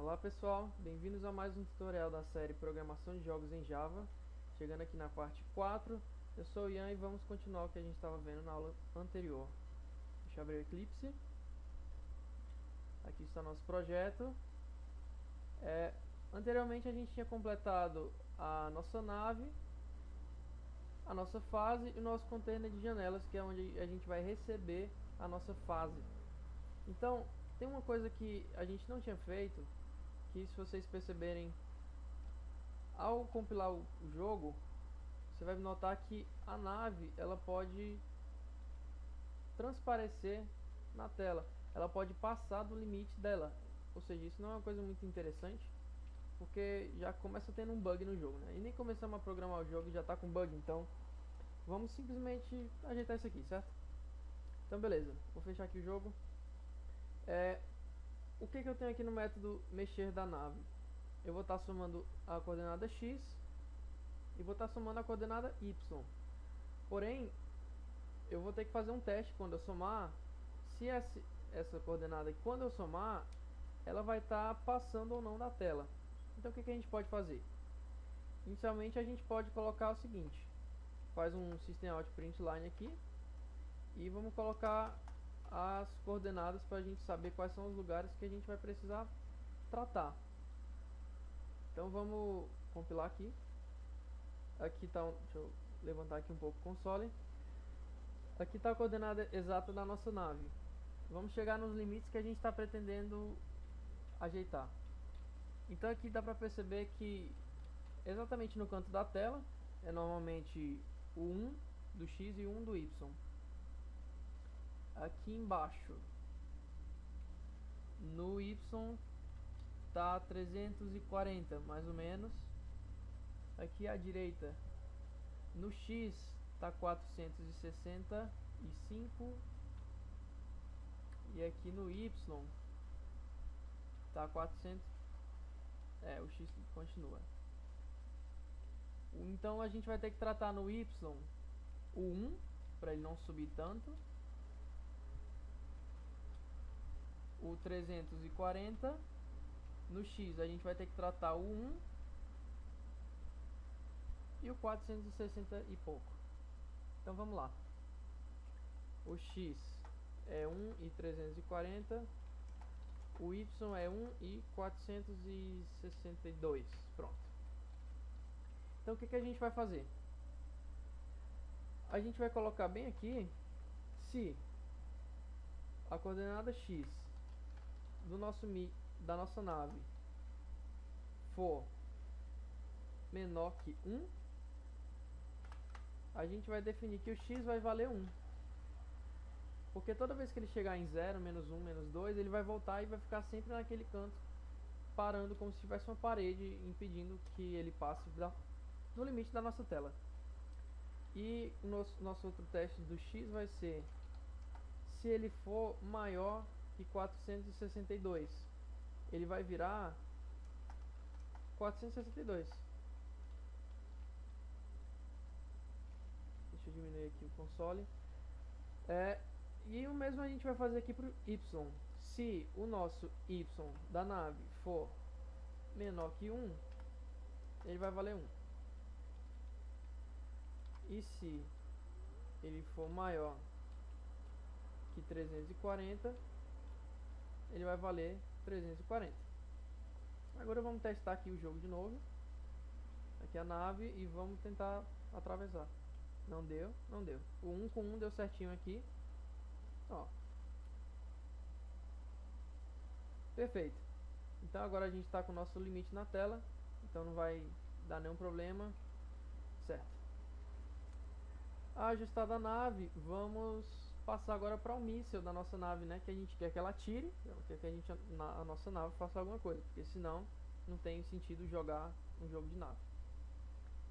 Olá pessoal, bem-vindos a mais um tutorial da série Programação de Jogos em Java. Chegando aqui na parte 4, eu sou o Ian e vamos continuar o que a gente estava vendo na aula anterior. Deixa eu abrir o Eclipse. Aqui está nosso projeto. Anteriormente a gente tinha completado a nossa nave, a nossa fase e o nosso container de janelas, que é onde a gente vai receber a nossa fase. Então, tem uma coisa que a gente não tinha feito, que se vocês perceberem ao compilar o jogo, você vai notar que a nave ela pode transparecer na tela, ela pode passar do limite dela, ou seja, isso não é uma coisa muito interessante, porque já começa tendo um bug no jogo, né? E nem começamos a programar o jogo e já está com bug, então vamos simplesmente ajeitar isso aqui, certo? Então beleza, vou fechar aqui o jogo. O que eu tenho aqui no método mexer da nave? Eu vou estar somando a coordenada x e vou estar somando a coordenada y. Porém, eu vou ter que fazer um teste quando eu somar, se essa coordenada, quando eu somar, ela vai estar passando ou não da tela. Então o que a gente pode fazer? Inicialmente a gente pode colocar o seguinte, faz um system.out.println aqui e vamos colocar as coordenadas para a gente saber quais são os lugares que a gente vai precisar tratar. Então vamos compilar aqui. Aqui está, deixa eu levantar aqui um pouco o console. Aqui está a coordenada exata da nossa nave. Vamos chegar nos limites que a gente está pretendendo ajeitar. Então aqui dá para perceber que exatamente no canto da tela é normalmente o 1 do x e o 1 do y. Aqui embaixo no y está 340 mais ou menos. Aqui à direita no x está 465 e aqui no y está 400. O x continua. Então a gente vai ter que tratar no y o 1 para ele não subir tanto, o 340. No x a gente vai ter que tratar o 1 e o 460 e pouco. Então vamos lá. O x é 1 e 340, o y é 1 e 462. Pronto. Então o que a gente vai fazer? A gente vai colocar bem aqui se a coordenada x da nossa nave for menor que 1, a gente vai definir que o x vai valer 1. Porque toda vez que ele chegar em 0, menos 1, menos 2, ele vai voltar e vai ficar sempre naquele canto, parando como se tivesse uma parede, impedindo que ele passe do limite da nossa tela. E o nosso outro teste do x vai ser se ele for maior que 462. Ele vai virar 462. Deixa eu diminuir aqui o console. E o mesmo a gente vai fazer aqui para o y. Se o nosso y da nave for menor que 1, ele vai valer 1. E se ele for maior que 340, ele vai valer 340. Agora vamos testar aqui o jogo de novo. Aqui a nave e vamos tentar atravessar. Não deu, não deu. O 1 com 1 deu certinho aqui. Ó. Perfeito. Então agora a gente está com o nosso limite na tela. Então não vai dar nenhum problema. Certo. Ajustada a nave, vamos passar agora para o míssil da nossa nave, né? Que a gente quer que ela atire, quer que a nossa nave faça alguma coisa, porque senão não tem sentido jogar um jogo de nave.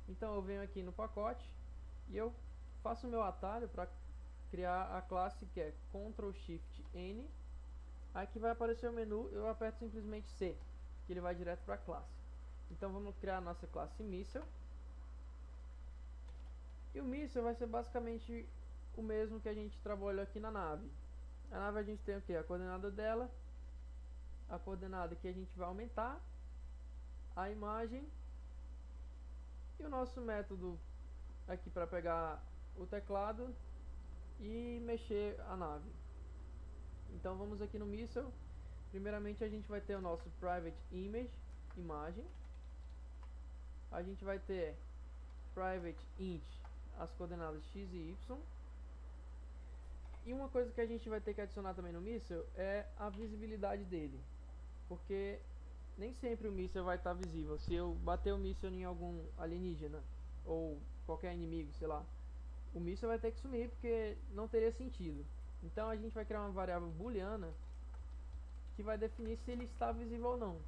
Então eu venho aqui no pacote e eu faço o meu atalho para criar a classe que é Ctrl Shift N. Aqui vai aparecer o menu, eu aperto simplesmente C, que ele vai direto para a classe. Então vamos criar a nossa classe míssil. E o míssil vai ser basicamente o mesmo que a gente trabalhou aqui na nave. A nave a gente tem o que? A coordenada dela a coordenada que a gente vai aumentar a imagem e o nosso método aqui para pegar o teclado e mexer a nave. Então vamos aqui no Missile. Primeiramente a gente vai ter o nosso Private Image, imagem. A gente vai ter Private Int, as coordenadas x e y. E uma coisa que a gente vai ter que adicionar também no Missile é a visibilidade dele, porque nem sempre o míssil vai estar visível. Se eu bater o míssil em algum alienígena ou qualquer inimigo, sei lá, o míssil vai ter que sumir porque não teria sentido. Então a gente vai criar uma variável booleana que vai definir se ele está visível ou não.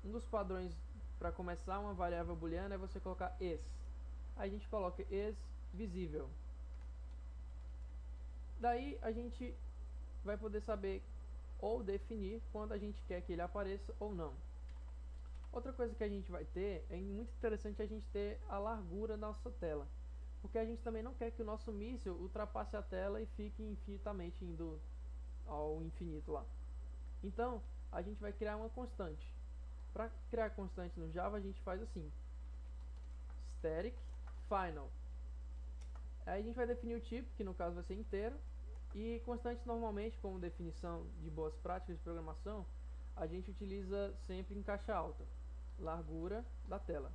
Um dos padrões para começar uma variável booleana é você colocar is. Aí a gente coloca is visível. Daí a gente vai poder saber ou definir quando a gente quer que ele apareça ou não. Outra coisa que a gente vai ter, é muito interessante a gente ter a largura da nossa tela, porque a gente também não quer que o nosso míssil ultrapasse a tela e fique infinitamente indo ao infinito lá. Então a gente vai criar uma constante. Para criar constante no Java a gente faz assim: static final. Aí a gente vai definir o tipo, que no caso vai ser inteiro. E constante normalmente, como definição de boas práticas de programação, a gente utiliza sempre em caixa alta, largura da tela.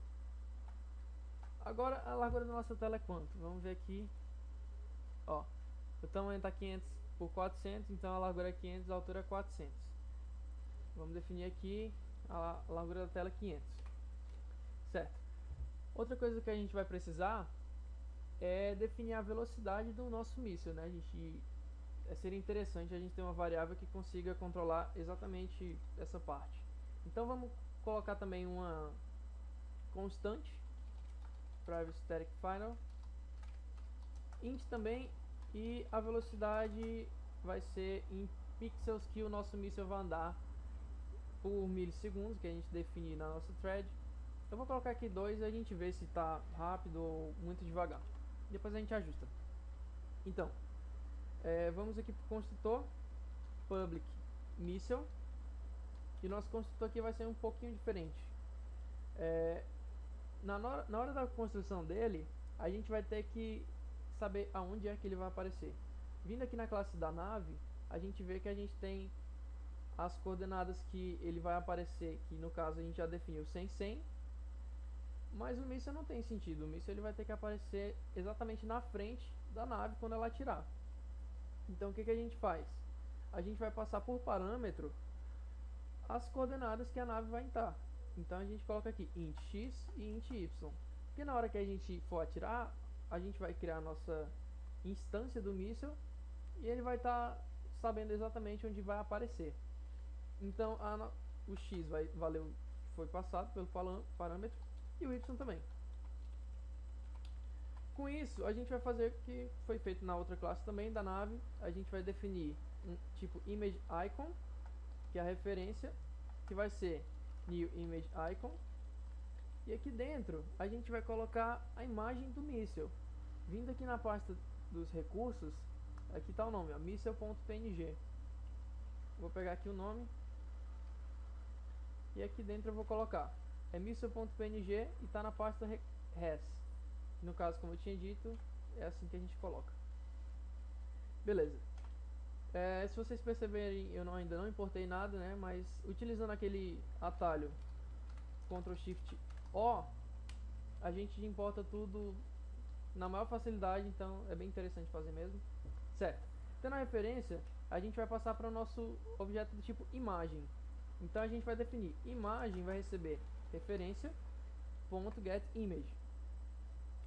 Agora a largura da nossa tela é quanto? Vamos ver aqui. Ó, o tamanho está 500 por 400, então a largura é 500, a altura é 400. Vamos definir aqui a largura da tela 500. Certo. Outra coisa que a gente vai precisar é definir a velocidade do nosso míssil, né? Seria interessante a gente ter uma variável que consiga controlar exatamente essa parte. Então vamos colocar também uma constante, private static final, int também, e a velocidade vai ser em pixels que o nosso míssil vai andar por milissegundos, que a gente define na nossa thread. Eu vou colocar aqui 2 e a gente vê se está rápido ou muito devagar. Depois a gente ajusta. Então, vamos aqui para o construtor public missile, e nosso construtor aqui vai ser um pouquinho diferente. Na hora da construção dele, a gente vai ter que saber aonde é que ele vai aparecer. Vindo aqui na classe da nave, a gente vê que a gente tem as coordenadas que ele vai aparecer, que no caso a gente já definiu 100, 100. Mas o míssil não tem sentido. O míssil ele vai ter que aparecer exatamente na frente da nave quando ela atirar. Então o que a gente faz? A gente vai passar por parâmetro as coordenadas que a nave vai entrar. Então a gente coloca aqui int x e int y. Porque na hora que a gente for atirar, a gente vai criar a nossa instância do míssil e ele vai estar sabendo exatamente onde vai aparecer. Então o x foi passado pelo parâmetro e o y também. Com isso, a gente vai fazer o que foi feito na outra classe também da nave. A gente vai definir um tipo image icon, que é a referência, que vai ser new image icon. E aqui dentro, a gente vai colocar a imagem do míssil. Vindo aqui na pasta dos recursos, aqui está o nome, missile.png. Vou pegar aqui o nome. E aqui dentro eu vou colocar missile.png e está na pasta res. No caso, como eu tinha dito, é assim que a gente coloca. Beleza. Se vocês perceberem, eu ainda não importei nada, né? Mas utilizando aquele atalho Ctrl Shift O, a gente importa tudo na maior facilidade, então é bem interessante fazer mesmo. Certo. Tendo a referência, a gente vai passar para o nosso objeto do tipo imagem. Então a gente vai definir imagem, vai receber referência.getImage.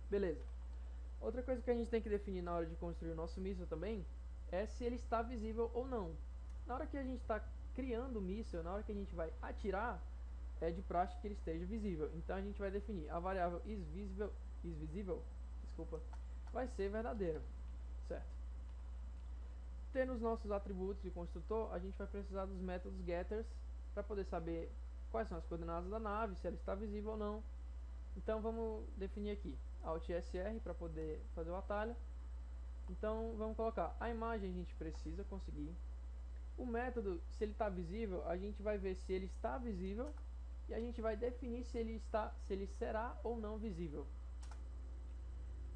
Beleza. Outra coisa que a gente tem que definir na hora de construir o nosso míssil também é se ele está visível ou não. Na hora que a gente está criando o míssil, na hora que a gente vai atirar, é de praxe que ele esteja visível. Então a gente vai definir a variável isVisible, desculpa, vai ser verdadeira, certo? Tendo os nossos atributos de construtor, a gente vai precisar dos métodos getters para poder saber quais são as coordenadas da nave, se ela está visível ou não. Então vamos definir aqui Alt SR para poder fazer o atalho. Então vamos colocar a imagem, a gente precisa conseguir. O método, se ele está visível, a gente vai ver se ele está visível e a gente vai definir se ele será ou não visível.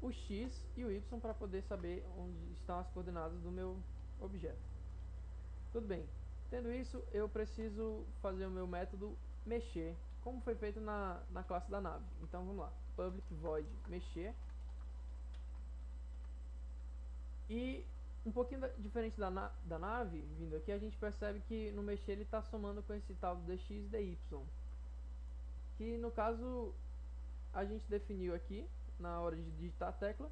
O x e o y para poder saber onde estão as coordenadas do meu objeto. Tudo bem. Tendo isso, eu preciso fazer o meu método mexer, como foi feito na classe da nave. Então vamos lá. Public void mexer. E um pouquinho diferente da nave, vindo aqui, a gente percebe que no mexer ele está somando com esse tal do dx e dy. Que no caso a gente definiu aqui na hora de digitar a tecla,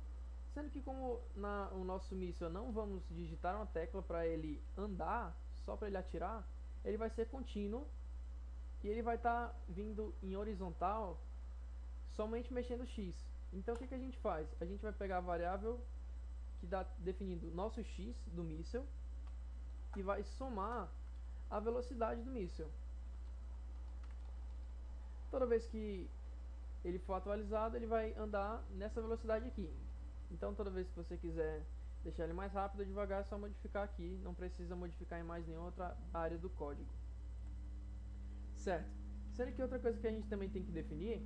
sendo que como o nosso míssil não vamos digitar uma tecla para ele andar, só para ele atirar, ele vai ser contínuo e ele vai estar vindo em horizontal somente mexendo x. Então o que a gente faz? A gente vai pegar a variável que está definindo nosso x do míssil e vai somar a velocidade do míssil. Toda vez que ele for atualizado, ele vai andar nessa velocidade aqui. Então toda vez que você quiser deixar ele mais rápido ou devagar, é só modificar aqui, não precisa modificar em mais nenhuma outra área do código. Certo. Sendo que outra coisa que a gente também tem que definir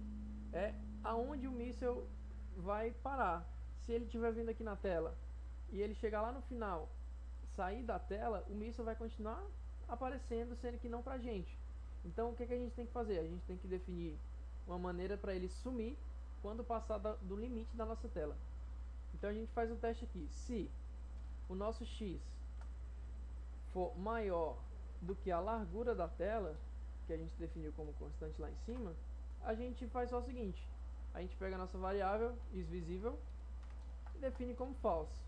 é aonde o míssil vai parar. Se ele estiver vindo aqui na tela e ele chegar lá no final, sair da tela, o míssil vai continuar aparecendo, sendo que não pra gente. Então o que a gente tem que fazer? A gente tem que definir uma maneira para ele sumir quando passar do limite da nossa tela. Então a gente faz um teste aqui. Se o nosso x for maior do que a largura da tela, que a gente definiu como constante lá em cima, a gente faz só o seguinte: a gente pega a nossa variável isVisível e define como false.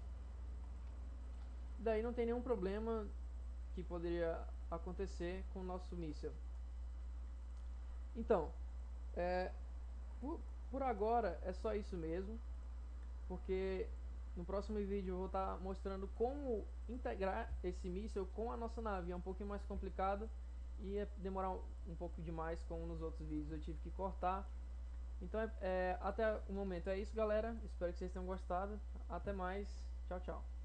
Daí não tem nenhum problema que poderia acontecer com o nosso míssil. Então, por agora é só isso mesmo, porque no próximo vídeo eu vou estar mostrando como integrar esse míssil com a nossa nave. É um pouquinho mais complicado e ia demorar um pouco demais, como nos outros vídeos eu tive que cortar. Então até o momento é isso, galera. Espero que vocês tenham gostado. Até mais. Tchau, tchau.